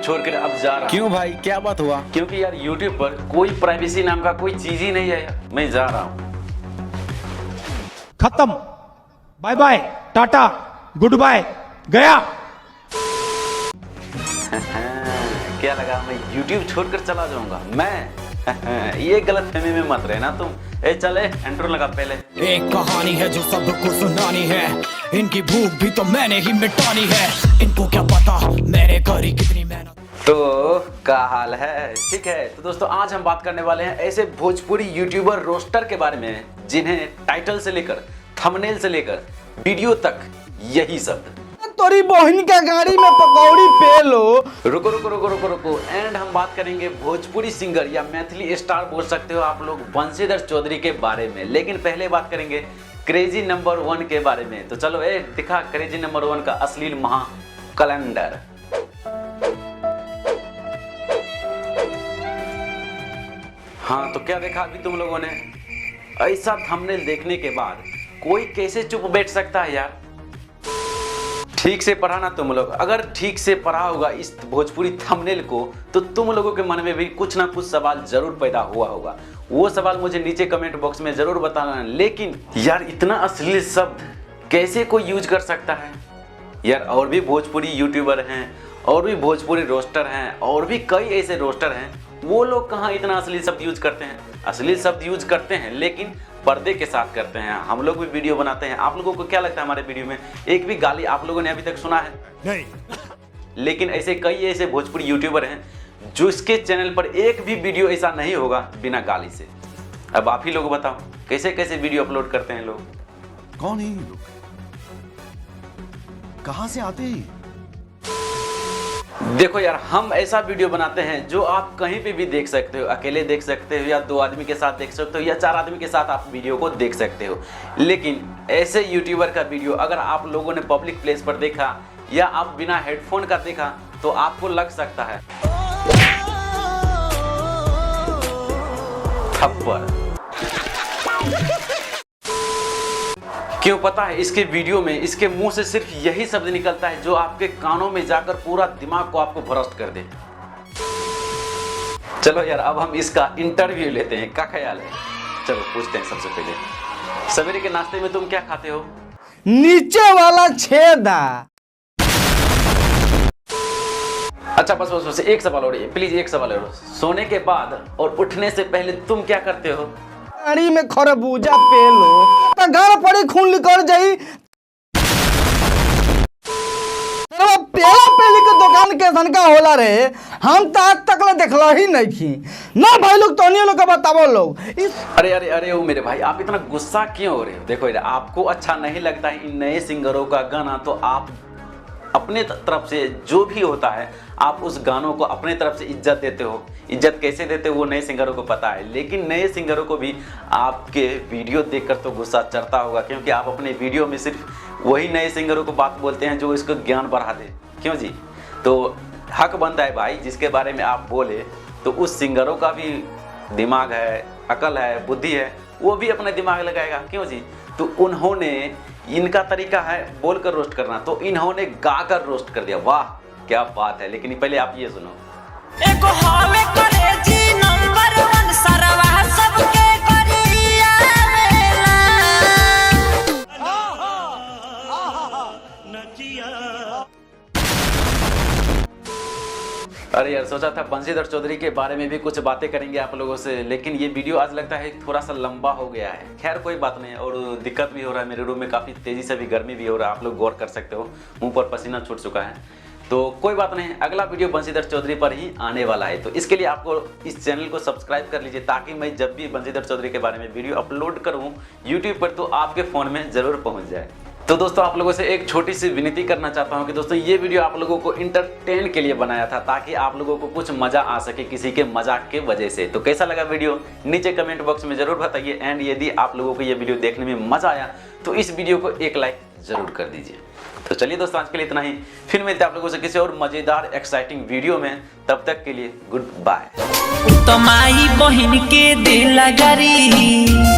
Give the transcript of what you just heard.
YouTube छोड़कर अब जा रहा हूँ। क्यों भाई, क्या बात हुआ? क्योंकि यार YouTube पर कोई प्राइवेसी नाम का कोई चीज ही नहीं है यार। मैं जा रहा हूँ। खत्म, bye bye, ta-ta, goodbye, गया। क्या लगा मैं YouTube छोड़कर चला जाऊंगा? मैं ये गलत फहमी में मत रहना तुम। ए चले इंट्रो लगा पहले। एक कहानी है जो सबको सुनानी है, इनकी भूख भी तो मैंने ही मिटानी है, इनको क्या पता मैंने करी कितनी मेहनत। तो क्या हाल है? ठीक है, तो दोस्तों आज हम बात करने वाले हैं ऐसे भोजपुरी यूट्यूबर रोस्टर के बारे में जिन्हें टाइटल से लेकर थंबनेल से लेकर वीडियो तक यही शब्द तोरी बहन का गाड़ी में पकौड़ी पेलो। रुको रुको रुको रुको रुको एंड हम बात करेंगे भोजपुरी सिंगर या मैथिली स्टार बोल सकते हो आप लोग बंशीधर चौधरी के बारे में। लेकिन पहले बात करेंगे क्रेजी नंबर 1 के बारे में। तो चलो दिखा क्रेजी नंबर 1 का अश्लील महा कैलेंडर। हाँ तो क्या देखा अभी तुम लोगों ने? ऐसा थंबनेल देखने के बाद कोई कैसे चुप बैठ सकता है यार? ठीक से पढ़ा ना तुम लोग। अगर ठीक से पढ़ा होगा इस भोजपुरी थंबनेल को तो तुम लोगों के मन में भी कुछ ना कुछ सवाल जरूर पैदा हुआ होगा। वो सवाल मुझे नीचे कमेंट बॉक्स में जरूर बताना। लेकिन यार इतना अश्लील शब्द कैसे कोई यूज कर सकता है यार? और भी भोजपुरी यूट्यूबर हैं, और भी भोजपुरी रोस्टर हैं, और भी कई ऐसे रोस्टर हैं, वो लोग कहाँ इतना अश्लील शब्द यूज करते हैं? अश्लील शब्द यूज करते हैं लेकिन पर्दे के साथ करते हैं। हम लोग भी वीडियो बनाते हैं। आप लोगों को क्या लगता है हमारे वीडियो में एक भी गाली आप लोगों ने अभी तक सुना है? नहीं। लेकिन ऐसे कई ऐसे भोजपुरी यूट्यूबर हैं जो इसके चैनल पर एक भी वीडियो ऐसा नहीं होगा बिना गाली से। अब आप ही लोग बताओ कैसे कैसे वीडियो अपलोड करते हैं लोग? कौन है ये लोग? कहां से आते हैं? देखो यार हम ऐसा वीडियो बनाते हैं जो आप कहीं पे भी देख सकते हो, अकेले देख सकते हो या 2 आदमी के साथ देख सकते हो या 4 आदमी के साथ आप वीडियो को देख सकते हो। लेकिन ऐसे यूट्यूबर का वीडियो अगर आप लोगों ने पब्लिक प्लेस पर देखा या आप बिना हेडफोन का देखा तो आपको लग सकता है थप्पड़। क्यों पता है? इसके वीडियो में इसके मुंह से सिर्फ यही शब्द निकलता है जो आपके कानों में जाकर पूरा दिमाग को आपको भ्रष्ट कर दे। चलो यार अब हम इसका इंटरव्यू लेते हैं। क्या ख्याल है? चलो पूछते हैं सबसे पहले, सवेरे के नाश्ते में तुम क्या खाते हो? नीचे वाला छेदा। अच्छा बस बस बस एक सवाल और, प्लीज एक सवाल और। सोने के बाद और उठने से पहले तुम क्या करते हो? गाड़ी में खरबूजा पेलो तो घर पड़ी खून निकल जाई। पेला पेली के दुकान के सनका होला रे, हम तो आज तक ले देखला ही नहीं थी ना भाई लोग। तो लोग का बताओ लोग अरे अरे अरे ओ मेरे भाई आप इतना गुस्सा क्यों हो रहे हो? देखो यार आपको अच्छा नहीं लगता है इन नए सिंगरों का गाना तो आप अपने तरफ से जो भी होता है आप उस गानों को अपने तरफ से इज्जत देते हो। इज्जत कैसे देते हो वो नए सिंगरों को पता है। लेकिन नए सिंगरों को भी आपके वीडियो देखकर तो गुस्सा चढ़ता होगा क्योंकि आप अपने वीडियो में सिर्फ वही नए सिंगरों को बात बोलते हैं जो इसको ज्ञान बढ़ा दे। क्यों जी? तो हक बनता है भाई जिसके बारे में आप बोले तो उस सिंगरों का भी दिमाग है, अकल है, बुद्धि है, वो भी अपना दिमाग लगाएगा। क्यों जी? तो उन्होंने इनका तरीका है बोलकर रोस्ट करना तो इन्होंने गाकर रोस्ट कर दिया। वाह क्या बात है। लेकिन पहले आप ये सुनो। एक हावे क्रेजी नंबर 1 सरवा सबके करिया मेला। अरे यार सोचा था बंशीधर चौधरी के बारे में भी कुछ बातें करेंगे आप लोगों से, लेकिन ये वीडियो आज लगता है थोड़ा सा लंबा हो गया है। खैर कोई बात नहीं, और दिक्कत भी हो रहा है। मेरे रूम में काफ़ी तेज़ी से भी गर्मी भी हो रहा है, आप लोग गौर कर सकते हो। मुंह पर पसीना छूट चुका है। तो कोई बात नहीं, अगला वीडियो बंशीधर चौधरी पर ही आने वाला है। तो इसके लिए आपको इस चैनल को सब्सक्राइब कर लीजिए ताकि मैं जब भी बंशीधर चौधरी के बारे में वीडियो अपलोड करूँ यूट्यूब पर तो आपके फ़ोन में ज़रूर पहुँच जाए। तो दोस्तों आप लोगों से एक छोटी सी विनती करना चाहता हूं कि दोस्तों ये वीडियो आप लोगों को इंटरटेन के लिए बनाया था ताकि आप लोगों को कुछ मजा आ सके किसी के मजाक के वजह से। तो कैसा लगा वीडियो नीचे कमेंट बॉक्स में जरूर बताइए। एंड यदि आप लोगों को ये वीडियो देखने में मजा आया तो इस वीडियो को एक लाइक जरूर कर दीजिए। तो चलिए दोस्तों आज के लिए इतना ही, फिर मिलते हैं आप लोगों से किसी और मजेदार एक्साइटिंग वीडियो में। तब तक के लिए गुड बाय। तो माई बहन के दिल गरी